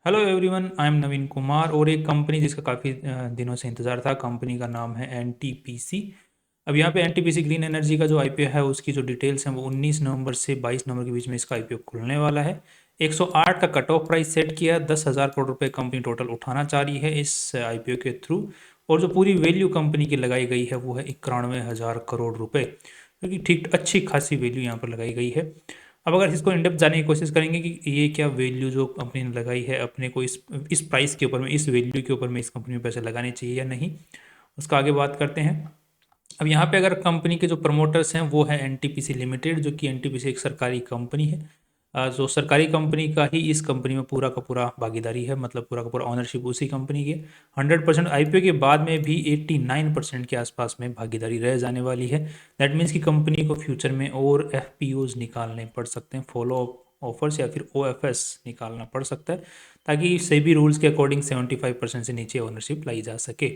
Hello everyone, I am नवीन कुमार। और एक company जिसका काफ़ी दिनों से इंतज़ार था, कंपनी का नाम है एनटीपीसी। अब यहाँ पे एनटीपीसी ग्रीन एनर्जी का जो आईपीओ है उसकी जो डिटेल्स हैं वो 19 नवंबर से 22 नवंबर के बीच में इसका आईपीओ खुलने वाला है। 108 का कट ऑफ प्राइस सेट किया, 10,000 करोड़ रुपए कंपनी टोटल उठाना चाह रही है इस आईपीओ के थ्रू। और जो पूरी वैल्यू कंपनी की लगाई गई है वो है 91,000 करोड़ रुपए, क्योंकि ठीक अच्छी खासी वैल्यू यहाँ पर लगाई गई है। अब अगर इसको इनडेप्थ जानने की कोशिश करेंगे कि ये क्या वैल्यू जो कंपनी ने लगाई है अपने को इस प्राइस के ऊपर में, इस वैल्यू के ऊपर में इस कंपनी में पैसे लगाने चाहिए या नहीं, उसका आगे बात करते हैं। अब यहाँ पे अगर कंपनी के जो प्रमोटर्स हैं वो है एनटीपीसी लिमिटेड, जो कि एनटीपीसी एक सरकारी कंपनी है। जो सरकारी कंपनी का ही इस कंपनी में पूरा का पूरा भागीदारी है, मतलब पूरा का पूरा ऑनरशिप उसी कंपनी की 100%। आईपीओ के बाद में भी 89% के आसपास में भागीदारी रह जाने वाली है। दैट मीन्स कि कंपनी को फ्यूचर में और एफपीओज निकालने पड़ सकते हैं, फॉलो ऑफर्स या फिर ओएफएस निकालना पड़ सकता है, ताकि सेबी रूल्स के अकॉर्डिंग 75% से नीचे ओनरशिप लाई जा सके।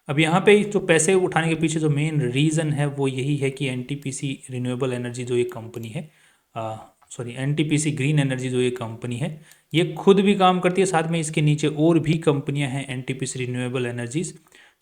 अब यहाँ पे जो पैसे उठाने के पीछे जो मेन रीज़न है वो यही है कि एनटीपीसी रिन्यूएबल एनर्जी जो ये कंपनी है, सॉरी एनटीपीसी ग्रीन एनर्जी जो ये कंपनी है, ये खुद भी काम करती है, साथ में इसके नीचे और भी कंपनियां हैं एनटीपीसी रिन्यूएबल एनर्जीज।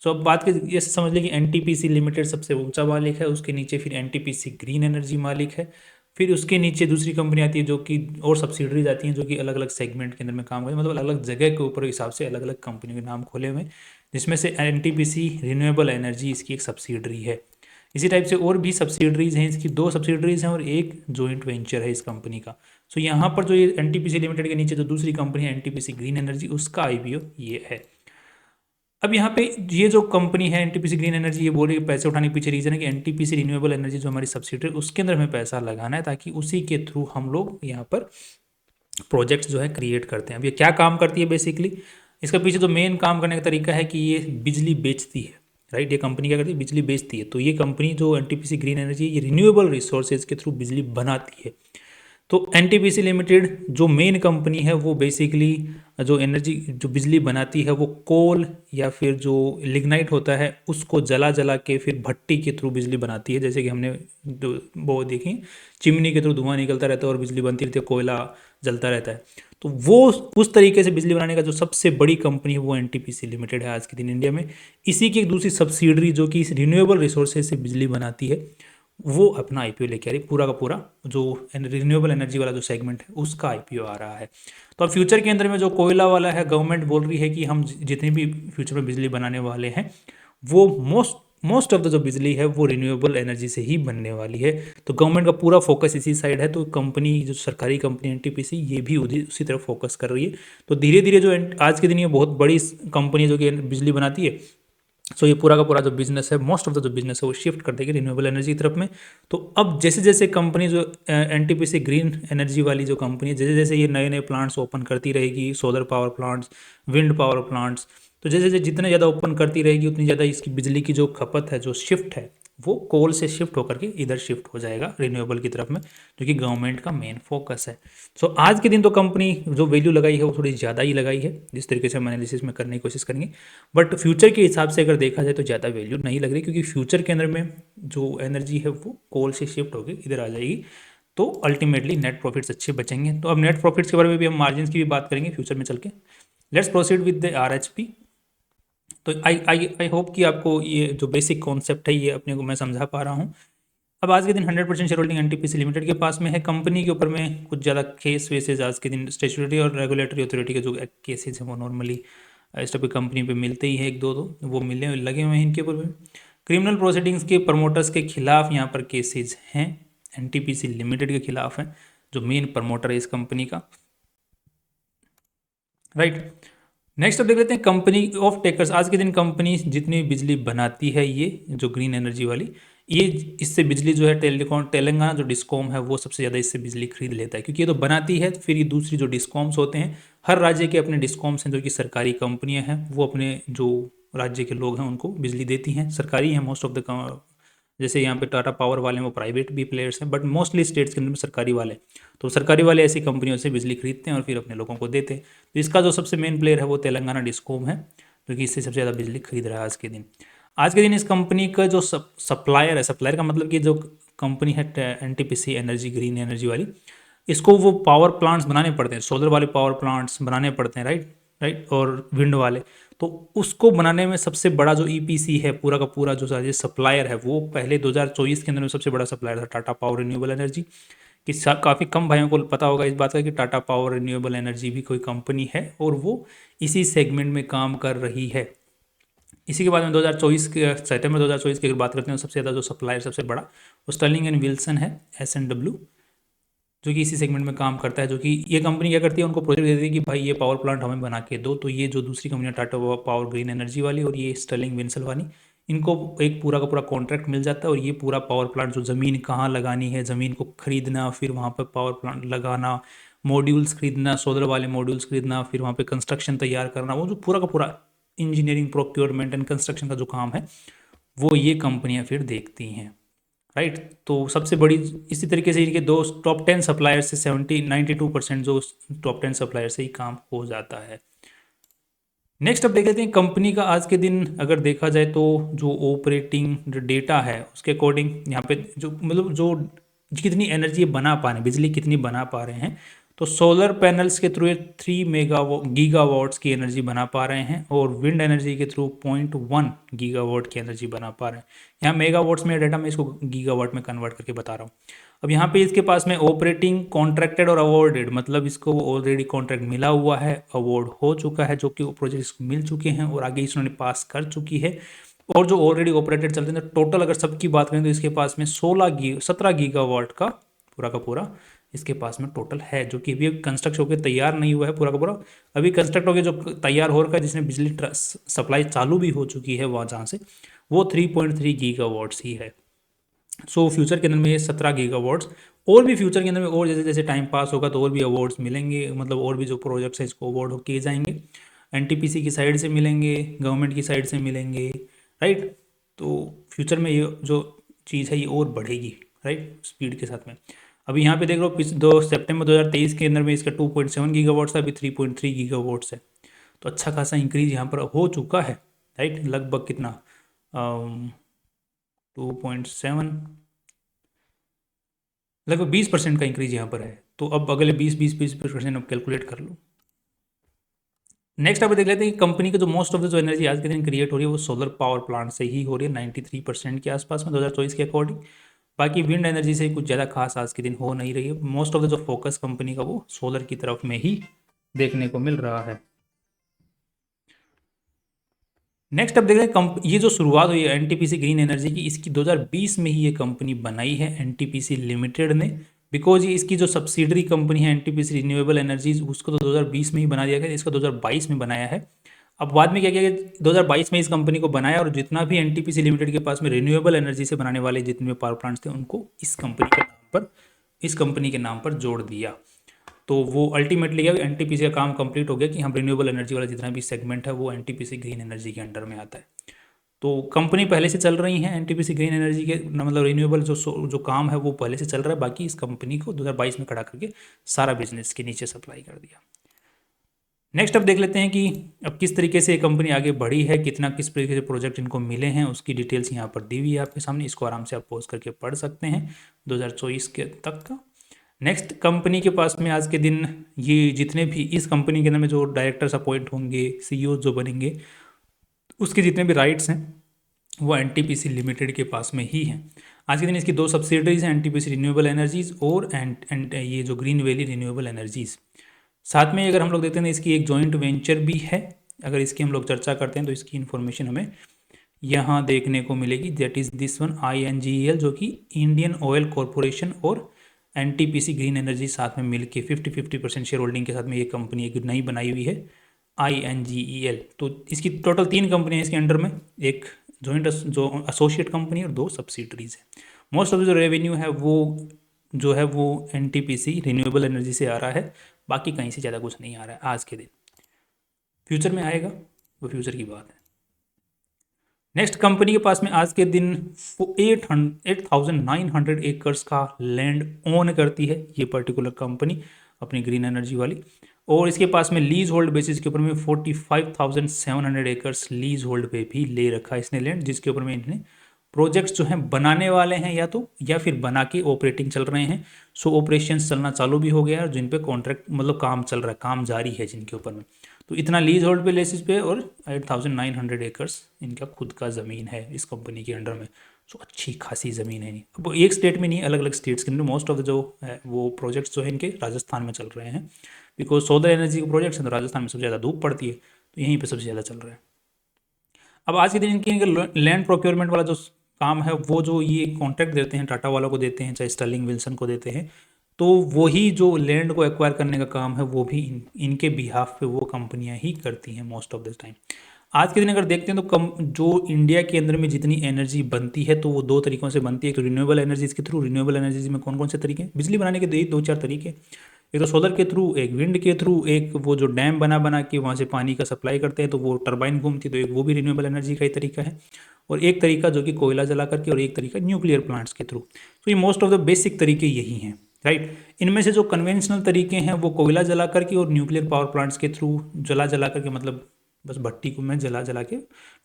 सो अब बात कर ये समझ लें कि एनटीपीसी लिमिटेड सबसे ऊंचा मालिक है, उसके नीचे फिर एनटीपीसी ग्रीन एनर्जी मालिक है, फिर उसके नीचे दूसरी कंपनी आती है जो कि और सब्सिडरीज आती हैं जो कि अलग अलग सेगमेंट के अंदर में काम करती है, मतलब अलग अलग जगह के ऊपर हिसाब से अलग अलग कंपनियों के नाम खोले हुए हैं, जिसमें से एनटीपीसी रिन्यूएबल एनर्जी इसकी एक सब्सिडरी है। इसी टाइप से और भी सब्सिडरीज हैं, इसकी 2 सब्सिडरीज हैं और एक जॉइंट वेंचर है इस कंपनी का। सो यहाँ पर जो ये एनटीपीसी लिमिटेड के नीचे जो दूसरी कंपनी है एनटीपीसी ग्रीन एनर्जी, उसका आईपीओ ये है। अब यहाँ पे ये जो कंपनी है एनटीपीसी ग्रीन एनर्जी, ये बोल रही है पैसे उठाने के पीछे रीजन है कि एनटीपीसी रिन्यूएबल एनर्जी जो हमारी सब्सिडरी उसके अंदर हमें पैसा लगाना है, ताकि उसी के थ्रू हम लोग यहाँ पर प्रोजेक्ट्स जो है क्रिएट करते हैं। अब ये क्या काम करती है बेसिकली, इसका पीछे जो मेन काम करने का तरीका है कि ये बिजली बेचती है। राइट, ये कंपनी क्या करती है, बिजली बेचती है। तो ये कंपनी जो एनटीपीसी ग्रीन एनर्जी ये रिन्यूएबल रिसोर्सेज के थ्रू बिजली बनाती है। तो एनटीपीसी लिमिटेड जो मेन कंपनी है वो बेसिकली जो एनर्जी जो बिजली बनाती है वो कोल या फिर जो लिग्नाइट होता है उसको जला जला के फिर भट्टी के थ्रू बिजली बनाती है। जैसे कि हमने वो देखी, चिमनी के थ्रू धुआं निकलता रहता है और बिजली बनती रहती है, कोयला जलता रहता है। तो वो उस तरीके से बिजली बनाने का जो सबसे बड़ी कंपनी है वो एनटीपीसी लिमिटेड है आज के दिन इंडिया में। इसी की एक दूसरी सब्सिडरी जो कि इस रिन्यूएबल रिसोर्सेज से बिजली बनाती है, वो अपना आईपीओ लेके आ रही, पूरा का पूरा जो रिन्यूएबल एनर्जी वाला जो सेगमेंट है उसका आईपीओ आ रहा है। तो अब फ्यूचर के अंदर में जो कोयला वाला है, गवर्नमेंट बोल रही है कि हम जितनी भी फ्यूचर में बिजली बनाने वाले हैं वो मोस्ट ऑफ द जो बिजली है वो रिन्यूएबल एनर्जी से ही बनने वाली है। तो गवर्नमेंट का पूरा फोकस इसी साइड है। तो कंपनी जो सरकारी कंपनी एनटीपीसी ये भी उसी तरफ फोकस कर रही है। तो धीरे धीरे जो आज के दिन ये बहुत बड़ी कंपनी है जो कि बिजली बनाती है, सो ये पूरा का पूरा जो बिजनेस है, मोस्ट ऑफ द जो बिजनेस है वो शिफ्ट कर देगी रिन्यूएबल एनर्जी की तरफ में। तो अब जैसे जैसे कंपनी जो एनटीपीसी ग्रीन एनर्जी वाली जो कंपनी है, जैसे जैसे ये नए नए प्लांट्स ओपन करती रहेगी, solar power plants, wind power plants, तो जैसे जैसे जितने ज़्यादा ओपन करती रहेगी उतनी ज़्यादा इसकी बिजली की जो खपत है, जो शिफ्ट है, वो कोल से शिफ्ट होकर के इधर शिफ्ट हो जाएगा रिन्यूएबल की तरफ में, जो कि गवर्नमेंट का मेन फोकस है। सो आज के दिन तो कंपनी जो वैल्यू लगाई है वो थोड़ी ज़्यादा ही लगाई है, जिस तरीके से हम एनालिसिस में करने की कोशिश करेंगे। बट फ्यूचर के हिसाब से अगर देखा जाए तो ज़्यादा वैल्यू नहीं लग रही, क्योंकि फ्यूचर के अंदर में जो एनर्जी है वो कोल से शिफ्ट होकर इधर आ जाएगी। तो अल्टीमेटली नेट प्रॉफिट्स अच्छे बचेंगे। तो अब नेट प्रॉफिट्स के बारे में भी हम मार्जिन की भी बात करेंगे फ्यूचर में चल के। Let's proceed with the RHP. तो आई होप कि आपको ये जो बेसिक कॉन्सेप्ट है ये अपने को मैं समझा पा रहा हूँ। अब आज के दिन 100% शेयर होल्डिंग एनटीपीसी लिमिटेड के पास में है। कंपनी के ऊपर में कुछ ज़्यादा केस वेसेज आज के दिन स्टेचुटरी और रेगुलेटरी अथॉरिटी के जो केसेज हैं वो नॉर्मली इस टाइप की कंपनी पे मिलते ही है, एक दो दो वो मिलने लगे हुए हैं इनके ऊपर में। क्रिमिनल प्रोसीडिंग्स के प्रमोटर्स के खिलाफ यहाँ पर केसेज हैं, एनटीपीसी लिमिटेड के खिलाफ हैं जो मेन प्रमोटर है इस कंपनी का। राइट, नेक्स्ट अब देख लेते हैं कंपनी ऑफ टेकर्स। आज के दिन कंपनी जितनी बिजली बनाती है ये जो ग्रीन एनर्जी वाली, ये इससे बिजली जो है तेलंगाना जो डिस्कॉम है वो सबसे ज़्यादा इससे बिजली खरीद लेता है, क्योंकि ये तो बनाती है। फिर ये दूसरी जो डिस्कॉम्स होते हैं, हर राज्य के अपने डिस्कॉम्स हैं जो कि सरकारी कंपनियां हैं, वो अपने जो राज्य के लोग हैं उनको बिजली देती हैं, सरकारी हैं मोस्ट ऑफ द। जैसे यहाँ पे टाटा पावर वाले हैं वो प्राइवेट भी प्लेयर्स हैं, बट मोस्टली स्टेट्स के अंदर में सरकारी वाले। तो सरकारी वाले ऐसी कंपनियों से बिजली खरीदते हैं और फिर अपने लोगों को देते हैं। तो इसका जो सबसे मेन प्लेयर है वो तेलंगाना डिस्कॉम है, जो कि इससे सबसे ज़्यादा बिजली खरीद रहा है आज के दिन। आज के दिन इस कंपनी का जो सप्लायर है, सप्लायर का मतलब कि जो कंपनी है एनटीपीसी एनर्जी ग्रीन एनर्जी वाली, इसको वो पावर प्लांट्स बनाने पड़ते हैं, सोलर वाले पावर प्लांट्स बनाने पड़ते हैं, राइट राइट, और विंड वाले। तो उसको बनाने में सबसे बड़ा जो ईपीसी है पूरा का पूरा, जो सप्लायर है, वो पहले 2024 के अंदर में सबसे बड़ा सप्लायर था टाटा पावर रिन्यूएबल एनर्जी। कि काफ़ी कम भाइयों को पता होगा इस बात का कि टाटा पावर रिन्यूएबल एनर्जी भी कोई कंपनी है और वो इसी सेगमेंट में काम कर रही है। इसी के बाद में 2024 के सितंबर 2024 की अगर बात करते हैं, सबसे ज़्यादा जो सप्लायर सबसे बड़ा वो स्टर्लिंग एंड विल्सन है, S&W, जो कि इसी सेगमेंट में काम करता है। जो कि ये कंपनी क्या करती है, उनको प्रोजेक्ट देती है कि भाई ये पावर प्लांट हमें बना के दो। तो ये जो दूसरी कंपनी है टाटा पावर ग्रीन एनर्जी वाली और ये स्टर्लिंग विल्सन वाली, इनको एक पूरा का पूरा कॉन्ट्रैक्ट मिल जाता है और ये पूरा पावर प्लांट, जो ज़मीन कहाँ लगानी है, ज़मीन को खरीदना, फिर वहाँ पर पावर प्लांट लगाना, मॉड्यूल्स खरीदना, सोलर वाले मॉड्यूल्स खरीदना, फिर वहाँ पे कंस्ट्रक्शन तैयार करना, वो जो पूरा का पूरा इंजीनियरिंग प्रोक्योरमेंट एंड कंस्ट्रक्शन का जो काम है वो ये कंपनियां फिर देखती हैं, राइट। तो सबसे बड़ी इसी तरीके से इनके दो टॉप 10 सप्लायर से 92% जो टॉप 10 सप्लायर से ही काम हो जाता है। नेक्स्ट अब देख लेते हैं कंपनी का आज के दिन अगर देखा जाए तो जो ऑपरेटिंग जो डेटा है उसके अकॉर्डिंग यहाँ पे जो मतलब जो कितनी एनर्जी बना पा रहे हैं, बिजली कितनी बना पा रहे हैं, तो सोलर पैनल्स के थ्रू 3 गीगावाट्स की एनर्जी बना पा रहे हैं और विंड एनर्जी के थ्रू 0.1 गीगावाट की एनर्जी बना पा रहे हैं। यहाँ मेगावाट्स में डाटा, मैं इसको गीगावाट में कन्वर्ट करके बता रहा हूँ। अब यहाँ पे इसके पास में ऑपरेटिंग, कॉन्ट्रैक्टेड और अवॉर्डेड, मतलब इसको ऑलरेडी कॉन्ट्रैक्ट मिला हुआ है, अवार्ड हो चुका है, जो कि प्रोजेक्ट्स मिल चुके हैं और आगे इसने पास कर चुकी है, और जो ऑलरेडी ऑपरेटेड चलते हैं। तो टोटल अगर सबकी बात करें तो इसके पास में 17 गीगावाट का पूरा इसके पास में टोटल है, जो कि अभी कंस्ट्रक्ट होकर तैयार नहीं हुआ है पूरा का पूरा। अभी कंस्ट्रक्ट होकर जो तैयार हो रखा है, जिसमें बिजली सप्लाई चालू भी हो चुकी है वहाँ जहाँ से, वो 3.3 गीगावाट्स ही है। सो फ्यूचर के अंदर में ये 17 गीगावाट्स, और भी फ्यूचर के अंदर में और जैसे जैसे टाइम पास होगा तो और भी अवार्ड्स मिलेंगे, मतलब और भी जो प्रोजेक्ट्स हैं इसको अवार्ड किए जाएंगे, एनटीपीसी की साइड से मिलेंगे, गवर्नमेंट की साइड से मिलेंगे, राइट। तो फ्यूचर में ये जो चीज़ है ये और बढ़ेगी, राइट, स्पीड के साथ में। अभी यहाँ पे देख लो 2 सितंबर 2023 के अंदर में इसका 2.7 गीगावाट्स था, अभी 3.3 गीगावाट्स है। तो अच्छा खासा इंक्रीज यहाँ पर हो चुका है, राइट। लगभग कितना 2.7, लगभग 20% का इंक्रीज यहाँ पर है। तो अब अगले 20% अब कैलकुलेट कर लो। नेक्स्ट आप देख लेते हैं कि कंपनी का जो मोस्ट ऑफ द जो एनर्जी आज के दिन क्रिएट हो रही है वो सोलर पावर प्लांट से ही हो रही है, 93% के आसपास में 2024 के अकॉर्डिंग। बाकी विंड एनर्जी से कुछ ज़्यादा खास आज के दिन हो नहीं रही है। मोस्ट ऑफ द जो फोकस कंपनी का वो सोलर की तरफ में ही देखने को मिल रहा है। नेक्स्ट अब देख रहे हैं ये जो शुरुआत हुई है एनटीपीसी ग्रीन एनर्जी की, इसकी 2020 में ही ये कंपनी बनाई है एनटीपीसी लिमिटेड ने, बिकॉज ये इसकी जो सब्सिडरी कंपनी है एनटीपीसी रिन्यूएबल एनर्जीज, उसको तो 2020 में ही बना दिया गया, इसको 2022 में बनाया है। अब बाद में क्या किया गया, 2022 में इस कंपनी को बनाया और जितना भी एनटीपीसी लिमिटेड के पास में रिन्यूएबल एनर्जी से बनाने वाले जितने पावर प्लांट्स थे उनको इस कंपनी के नाम पर जोड़ दिया। तो वो अल्टीमेटली क्या एनटीपीसी का काम कंप्लीट हो गया कि हम रिन्यूएबल एनर्जी वाला जितना भी सेगमेंट है वो एनटीपीसी ग्रीन एनर्जी के अंडर में आता है। तो कंपनी पहले से चल रही है एनटीपीसी ग्रीन एनर्जी के, मतलब रिन्यूएबल जो काम है वो पहले से चल रहा है। बाकी इस कंपनी को 2022 में खड़ा करके सारा बिजनेस के नीचे सप्लाई कर दिया। नेक्स्ट अब देख लेते हैं कि अब किस तरीके से ये कंपनी आगे बढ़ी है, किस तरीके से प्रोजेक्ट इनको मिले हैं, उसकी डिटेल्स यहाँ पर दी हुई है आपके सामने। इसको आराम से आप पॉज करके पढ़ सकते हैं 2024 के तक का। नेक्स्ट कंपनी के पास में आज के दिन ये जितने भी इस कंपनी के अंदर में जो डायरेक्टर्स अपॉइंट होंगे, सीईओ जो बनेंगे, उसके जितने भी राइट्स हैं वो एनटीपीसी लिमिटेड के पास में ही हैं। आज के दिन इसकी 2 सब्सिडरीज हैं, एनटीपीसी रिन्यूएबल एनर्जीज और ये जो ग्रीन वैली रिन्यूएबल एनर्जीज। साथ में अगर हम लोग देखते हैं इसकी एक जॉइंट वेंचर भी है। अगर इसकी हम लोग चर्चा करते हैं तो इसकी इन्फॉर्मेशन हमें यहाँ देखने को मिलेगी, that is this one INGEL, जो कि इंडियन ऑयल कॉरपोरेशन और एनटीपीसी ग्रीन एनर्जी साथ में मिलके 50-50% शेयर होल्डिंग के साथ में ये कंपनी एक नई बनाई हुई है INGEL। तो इसकी टोटल 3 कंपनियाँ इसके अंडर में, एक जॉइंट जो एसोसिएट कंपनी और 2 सब्सिडरीज है। मोस्ट ऑफ जो रेवेन्यू है वो एनटीपीसी रिन्यूएबल एनर्जी से आ रहा है, बाकी कहीं से ज़्यादा कुछ नहीं आ रहा है आज के दिन। फ्यूचर में आएगा, वो फ्यूचर की बात है। नेक्स्ट कंपनी के पास में आज के दिन 8,900 एकर्स का लैंड ओन करती है ये पर्टिकुलर कंपनी अपनी ग्रीन एनर्जी वाली, और इसके पास में लीज होल्ड बेसिस के ऊपर में 45,700 एकर्स लीज होल्ड पे भी ले रखा है इसने लैंड, जिसके ऊपर में इन्हें प्रोजेक्ट्स जो हैं बनाने वाले हैं या फिर बना के ऑपरेटिंग चल रहे हैं। सो ऑपरेशंस चलना चालू भी हो गया है और जिन पे कॉन्ट्रैक्ट मतलब काम चल रहा है, काम जारी है जिनके ऊपर में। तो इतना लीज होल्ड पे बेसिस पे और 8,900 एकर्स इनका खुद का ज़मीन है इस कंपनी के अंडर में। सो अच्छी खासी ज़मीन है। अब एक स्टेट में नहीं, अलग अलग स्टेट्स के अंदर मोस्ट ऑफ द जो है वो प्रोजेक्ट्स जो है इनके राजस्थान में चल रहे हैं, बिकॉज सोलर एनर्जी के प्रोजेक्ट्स हैं तो राजस्थान में सबसे ज़्यादा धूप पड़ती है, तो यहीं पर सबसे ज़्यादा चल रहा है। अब आज के दिन इनके लैंड प्रोक्योरमेंट वाला जो काम है, वो जो ये कॉन्ट्रैक्ट देते हैं टाटा वालों को देते हैं, चाहे स्टर्लिंग विल्सन को देते हैं, तो वही जो लैंड को एक्वायर करने का काम है वो भी इनके बिहाफ पे वो कंपनियां ही करती हैं मोस्ट ऑफ द टाइम। आज के दिन अगर देखते हैं तो जो इंडिया के अंदर में जितनी एनर्जी बनती है तो वो दो तरीकों से बनती है। एक तो रिन्यूएबल एनर्जीज के थ्रू। रिन्यूएबल एनर्जीज में कौन कौन से तरीके हैं? बिजली बनाने के दो चार तरीके। एक तो सोलर के थ्रू, एक विंड के थ्रू, एक वो जो डैम बना के वहाँ से पानी का सप्लाई करते हैं तो वो टरबाइन घूमती है, तो एक वो भी रिन्यूएबल एनर्जी का ही तरीका है। और एक तरीका जो कि कोयला जला करके, और एक तरीका न्यूक्लियर प्लांट्स के थ्रू। तो ये मोस्ट ऑफ द बेसिक तरीके यही हैं, राइट। इनमें से जो कन्वेंशनल तरीके हैं वो कोयला जला करके और न्यूक्लियर पावर प्लांट्स के थ्रू जला करके, मतलब बस भट्टी को में जला के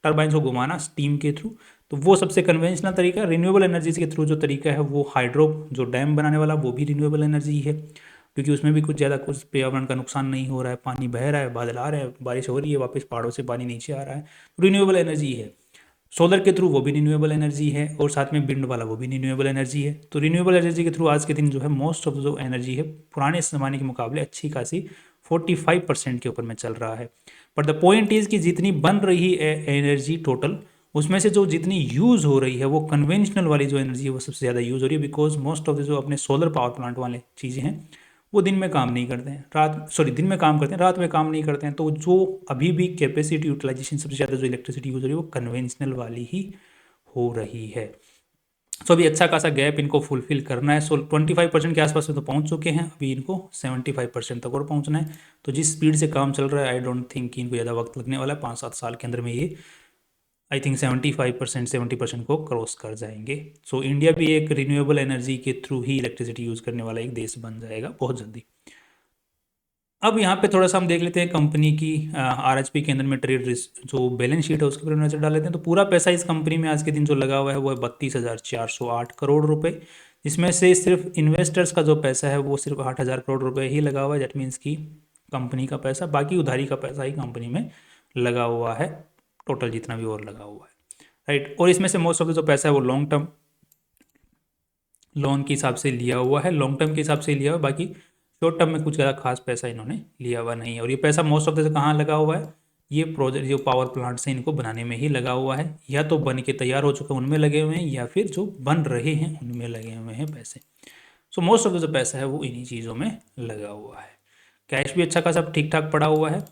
टरबाइन को घुमाना स्टीम के थ्रू, तो वो सबसे कन्वेंशनल तरीका। रिन्यूएबल एनर्जीज के थ्रू जो तरीका है वो हाइड्रो, जो डैम बनाने वाला, वो भी रिन्यूएबल एनर्जी है, क्योंकि उसमें भी कुछ ज़्यादा कुछ पर्यावरण का नुकसान नहीं हो रहा है, पानी बह रहा है, बादल आ रहे हैं, बारिश हो रही है, वापस पहाड़ों से पानी नीचे आ रहा है, तो रिन्यूएबल एनर्जी है। सोलर के थ्रू वो भी रिन्यूएबल एनर्जी है, और साथ में विंड वाला वो भी रिन्यूएबल एनर्जी है। तो रिन्यूएबल एनर्जी के थ्रू आज के दिन जो है मोस्ट ऑफ जो एनर्जी है पुराने ज़माने के मुकाबले अच्छी खासी 45% के ऊपर में चल रहा है। बट द पॉइंट इज़ कि जितनी बन रही है एनर्जी टोटल, उसमें से जो जितनी यूज़ हो रही है वो कन्वेंशनल वाली जो एनर्जी है वो सबसे ज़्यादा यूज़ हो रही है, बिकॉज मोस्ट ऑफ द जो अपने सोलर पावर प्लांट वाले चीज़ें हैं वो दिन में काम नहीं करते हैं, दिन में काम करते हैं, रात में काम नहीं करते हैं। तो जो अभी भी कैपेसिटी यूटिलाइजेशन सबसे ज़्यादा जो इलेक्ट्रिसिटी यूज़ हो रही है वो कन्वेंशनल वाली ही हो रही है। सो अभी अच्छा खासा गैप इनको फुलफिल करना है। सो 25% के आसपास में तो पहुंच चुके हैं, अभी इनको 75% तक और पहुंचना है। तो जिस स्पीड से काम चल रहा है, आई डोंट थिंक कि इनको ज़्यादा वक्त लगने वाला है। 5-7 साल के अंदर में ये आई थिंक 70% को क्रॉस कर जाएंगे। सो इंडिया भी एक रिन्यूएबल एनर्जी के थ्रू ही इलेक्ट्रिसिटी यूज़ करने वाला एक देश बन जाएगा बहुत जल्दी। अब यहाँ पे थोड़ा सा हम देख लेते हैं कंपनी की आरएचपी के अंदर में ट्रेड रिस्क जो बैलेंस शीट है उसके ऊपर नजर डाल लेते हैं। तो पूरा पैसा इस कंपनी में आज के दिन जो लगा हुआ है वो है 32,408 करोड़ रुपए, जिसमें से सिर्फ इन्वेस्टर्स का जो पैसा है वो सिर्फ 8,000 करोड़ रुपए ही लगा हुआ है। दैट मीन्स की कंपनी का पैसा, बाकी उधारी का पैसा ही कंपनी में लगा हुआ है, टोटल जितना भी और लगा हुआ है, राइट। और इसमें से मोस्ट ऑफ द जो पैसा है वो लॉन्ग टर्म लोन के हिसाब से लिया हुआ है, लॉन्ग टर्म के हिसाब से लिया हुआ है। बाकी शॉर्ट टर्म में कुछ ज़्यादा खास पैसा इन्होंने लिया हुआ नहीं है। और ये पैसा मोस्ट ऑफ द कहाँ लगा हुआ है? ये प्रोजेक्ट जो पावर प्लांट्स हैं इनको बनाने में ही लगा हुआ है, या तो बन के तैयार हो चुके हैं उनमें लगे हुए हैं, या फिर जो बन रहे हैं उनमें लगे हुए हैं पैसे। सो मोस्ट ऑफ द जो पैसा है वो इन्हीं चीज़ों में लगा हुआ है। कैश भी अच्छा खासा ठीक ठाक पड़ा हुआ है।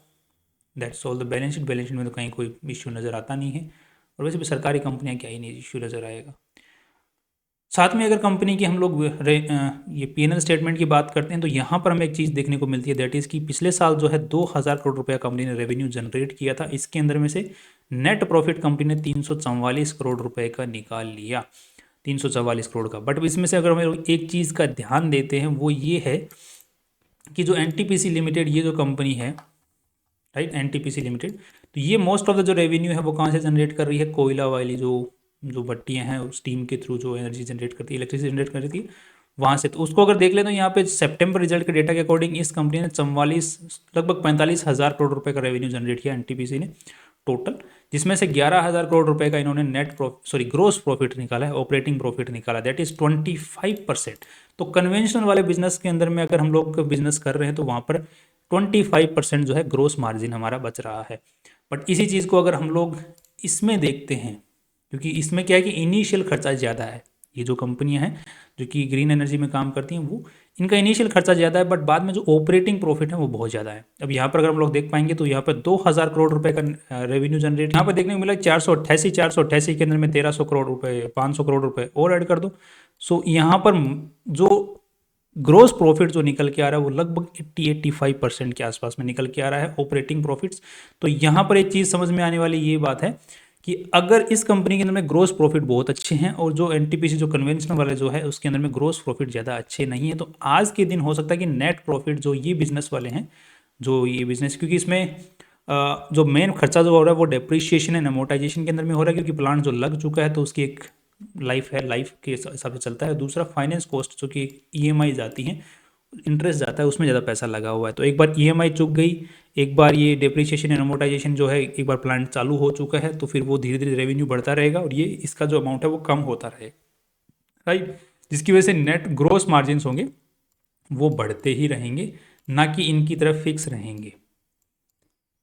That's all the balance sheet में तो कहीं कोई इश्यू नज़र आता नहीं है, और वैसे भी सरकारी कंपनियाँ क्या ही नहीं इश्यू नज़र आएगा। साथ में अगर कंपनी की हम लोग ये पीएनएल स्टेटमेंट की बात करते हैं तो यहाँ पर हमें एक चीज़ देखने को मिलती है, दैट इज़ कि पिछले साल जो है 2,000 करोड़ रुपया कंपनी ने रेवेन्यू जनरेट किया था। इसके अंदर में से नेट प्रॉफिट कंपनी ने 344 करोड़ रुपए का निकाल लिया, 344 करोड़ का। बट इसमें से अगर हम एक चीज़ का ध्यान देते हैं वो ये है कि जो एनटीपीसी लिमिटेड ये जो कंपनी है, राइट, एनटीपीसी लिमिटेड, तो ये मोस्ट ऑफ द जो रेवेन्यू है वो कहाँ से जनरेट कर रही है? कोयला वाली जो भट्टियाँ हैं स्टीम के थ्रू जो एनर्जी जनरेट करती है, इलेक्ट्रिसिटी जनरेट करती है वहाँ से। तो उसको अगर देख लें तो यहाँ पे सितंबर रिजल्ट के डेटा के अकॉर्डिंग इस कंपनी ने 44 लगभग 45,000 करोड़ रुपए का रेवेन्यू जनरेट किया एनटीपीसी ने टोटल, जिसमें से 11,000 करोड़ रुपए का इन्होंने ग्रोस प्रॉफिट निकाला है, ऑपरेटिंग प्रॉफिट निकाला, दैट इज 25%। तो कन्वेंशनल वाले बिजनेस के अंदर में अगर हम लोग बिजनेस कर रहे हैं तो वहाँ पर 25% जो है ग्रोस मार्जिन हमारा बच रहा है। बट इसी चीज़ को अगर हम लोग इसमें देखते हैं, क्योंकि इसमें क्या है कि इनिशियल खर्चा ज़्यादा है, ये जो कंपनियां हैं जो कि ग्रीन एनर्जी में काम करती हैं वो इनका इनिशियल खर्चा ज़्यादा है, बट बाद में जो ऑपरेटिंग प्रॉफिट है वो बहुत ज़्यादा है। अब यहाँ पर अगर हम लोग देख पाएंगे तो यहाँ पर 2,000 करोड़ रुपए का रेवेन्यू जनरेट यहाँ पर देखने को मिला। 488 के अंदर में 1,300 करोड़ रुपए, 500 करोड़ रुपए और ऐड कर दो। सो यहाँ पर जो ग्रोस प्रॉफिट जो निकल के आ रहा है वो लगभग 80-85% के आसपास में निकल के आ रहा है ऑपरेटिंग प्रॉफिट्स। तो यहाँ पर एक चीज़ समझ में आने वाली ये बात है कि अगर इस कंपनी के अंदर में ग्रोस प्रॉफिट बहुत अच्छे हैं और जो एनटीपीसी जो कन्वेंशनल वाले जो है उसके अंदर में ग्रोस प्रॉफिट ज़्यादा अच्छे नहीं है, तो आज के दिन हो सकता है कि नेट प्रॉफिट जो ये बिजनेस वाले हैं, जो ये बिजनेस, क्योंकि इसमें जो मेन खर्चा जो हो रहा है वो डेप्रिशिएशन एंड अमोर्टाइजेशन के अंदर में हो रहा है, क्योंकि प्लांट जो लग चुका है तो उसकी एक लाइफ है, लाइफ के हिसाब से चलता है। दूसरा फाइनेंस कॉस्ट जो कि ईएमआई जाती हैं, इंटरेस्ट जाता है, उसमें ज़्यादा पैसा लगा हुआ है। तो एक बार ईएमआई चुक गई, एक बार ये डेप्रिसिएशन एंड अमोर्टाइजेशन जो है एक बार प्लांट चालू हो चुका है, तो फिर वो धीरे धीरे रेवेन्यू बढ़ता रहेगा और ये इसका जो अमाउंट है वो कम होता रहेगा, राइट। जिसकी वजह से नेट ग्रोस मार्जिन्स होंगे वो बढ़ते ही रहेंगे, ना कि इनकी तरफ फिक्स रहेंगे,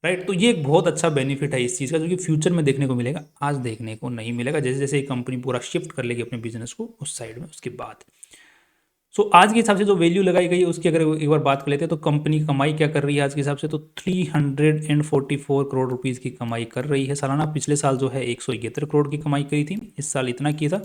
राइट। तो ये एक बहुत अच्छा बेनिफिट है इस चीज़ का, जो कि फ्यूचर में देखने को मिलेगा, आज देखने को नहीं मिलेगा। जैसे जैसे ये कंपनी पूरा शिफ्ट कर लेगी अपने बिजनेस को उस साइड में, उसके बाद सो आज के हिसाब से जो वैल्यू लगाई गई है उसकी अगर एक बार बात कर लेते हैं, तो कंपनी कमाई क्या कर रही है आज के हिसाब से, तो 344 करोड़ रुपीज़ की कमाई कर रही है सालाना। पिछले साल जो है 171 करोड़ की कमाई करी थी, इस साल इतना किया था।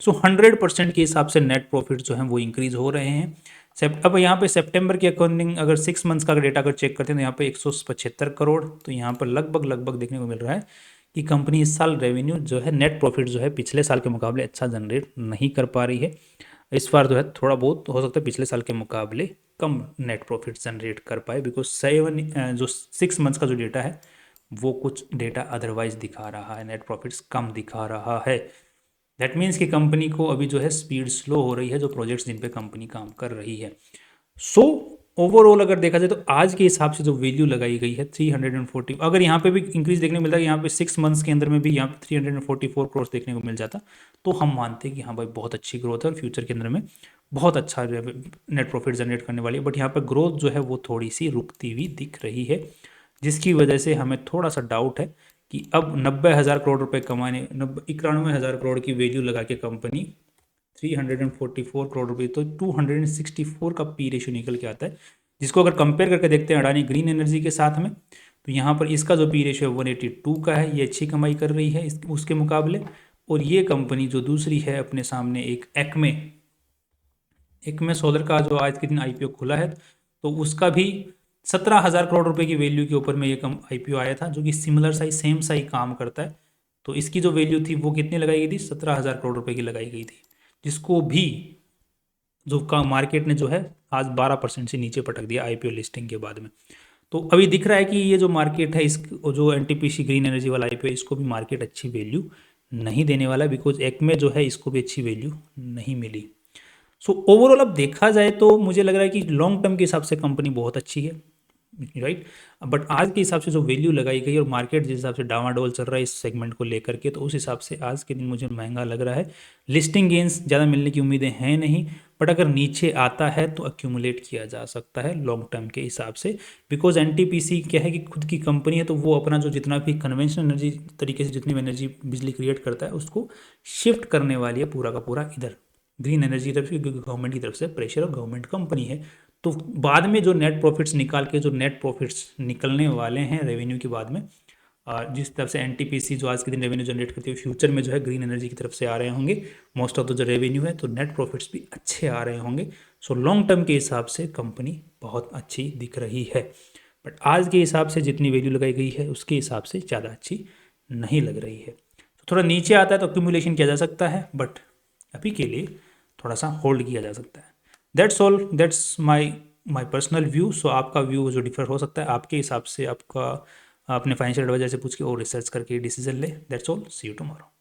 सो 100% के हिसाब से नेट प्रॉफिट जो है वो इंक्रीज हो रहे हैं। अब यहाँ पे सितंबर के अकॉर्डिंग अगर 6 मंथ्स का डेटा अगर चेक करते हैं तो यहाँ पे 175 करोड़, तो यहाँ पर लगभग देखने को मिल रहा है कि कंपनी इस साल रेवेन्यू जो है, नेट प्रॉफिट जो है पिछले साल के मुकाबले अच्छा जनरेट नहीं कर पा रही है। इस बार जो है थोड़ा बहुत हो सकता है पिछले साल के मुकाबले कम नेट प्रॉफिट जनरेट कर पाए, बिकॉज 6 मंथ्स का जो डेटा है वो कुछ डेटा अदरवाइज दिखा रहा है, नेट प्रॉफिट्स कम दिखा रहा है। दैट मीन्स कि कंपनी को अभी जो है स्पीड स्लो हो रही है, जो प्रोजेक्ट्स जिन पे कंपनी काम कर रही है। सो ओवरऑल अगर देखा जाए तो आज के हिसाब से जो वैल्यू लगाई गई है 340, अगर यहाँ पे भी इंक्रीज देखने को मिलता है, यहाँ पे 6 मंथ्स के अंदर में भी यहाँ पे 344 करोड़ देखने को मिल जाता, तो हम मानते हैं कि हाँ भाई बहुत अच्छी ग्रोथ है और फ्यूचर के अंदर में बहुत अच्छा नेट प्रॉफिट जनरेट करने वाली है। बट यहाँ पर ग्रोथ जो है वो थोड़ी सी रुकती हुई दिख रही है, जिसकी वजह से हमें थोड़ा सा डाउट है कि अब 90,000 करोड़ रुपए कमाने, 91,000 करोड़ की वैल्यू लगा के कंपनी 344 करोड़ रुपए, तो 264 का पी रेशियो निकल के आता है। जिसको अगर कंपेयर करके देखते हैं अडानी ग्रीन एनर्जी के साथ में, तो यहाँ पर इसका जो पी रेशियो 182 का है, ये अच्छी कमाई कर रही है उसके मुकाबले। और ये कंपनी जो दूसरी है अपने सामने, एक एक्मे सोलर का जो आज के दिन आईपीओ खुला है, तो उसका भी 17,000 करोड़ रुपए की वैल्यू के ऊपर में ये कम आईपीओ आया था, जो कि सिमिलर साइज सेम साइज काम करता है। तो इसकी जो वैल्यू थी वो कितनी लगाई गई थी, 17,000 करोड़ रुपए की लगाई गई थी, जिसको भी जो का मार्केट ने जो है आज 12% से नीचे पटक दिया आईपीओ लिस्टिंग के बाद में। तो अभी दिख रहा है कि ये जो मार्केट है, इस जो एनटीपीसी ग्रीन एनर्जी वाला आईपीओ, इसको भी मार्केट अच्छी वैल्यू नहीं देने वाला, बिकॉज एक्मे जो है इसको भी अच्छी वैल्यू नहीं मिली। सो ओवरऑल अब देखा जाए तो मुझे लग रहा है कि लॉन्ग टर्म के हिसाब से कंपनी बहुत अच्छी है, राइट। बट आज के हिसाब से जो वैल्यू लगाई गई और मार्केट जिस हिसाब से डावाडोल चल रहा है इस सेगमेंट को लेकर के, तो उस हिसाब से आज के दिन मुझे महंगा लग रहा है। लिस्टिंग गेंस ज़्यादा मिलने की उम्मीदें हैं नहीं, बट अगर नीचे आता है तो अक्यूमुलेट किया जा सकता है लॉन्ग टर्म के हिसाब से। बिकॉज एनटीपीसी क्या है कि खुद की कंपनी है, तो वो अपना जो जितना भी कन्वेंशनल एनर्जी तरीके से जितनी भी एनर्जी बिजली क्रिएट करता है उसको शिफ्ट करने वाली है पूरा का पूरा इधर ग्रीन एनर्जी की तरफ से, क्योंकि गवर्नमेंट की तरफ से प्रेशर और गवर्नमेंट कंपनी है। तो बाद में जो नेट प्रॉफिट्स निकाल के, जो नेट प्रॉफिट्स निकलने वाले हैं रेवेन्यू के बाद में, जिस तरफ से एनटीपीसी जो आज के दिन रेवेन्यू जनरेट करती है, फ्यूचर में जो है ग्रीन एनर्जी की तरफ से आ रहे होंगे मोस्ट ऑफ द जो रेवेन्यू है, तो नेट प्रॉफिट्स भी अच्छे आ रहे होंगे। सो लॉन्ग टर्म के हिसाब से कंपनी बहुत अच्छी दिख रही है, बट आज के हिसाब से जितनी वैल्यू लगाई गई है उसके हिसाब से ज़्यादा अच्छी नहीं लग रही है। तो थोड़ा नीचे आता है तो अक्यूमुलेशन किया जा सकता है, बट अभी के लिए थोड़ा सा होल्ड किया जा सकता है। That's all, that's my personal view. So आपका व्यू जो डिफर हो सकता है, आपके हिसाब से आपका अपने फाइनेंशियल एडवाइजर से पूछ के और रिसर्च करके डिसीजन ले। That's all, see you tomorrow.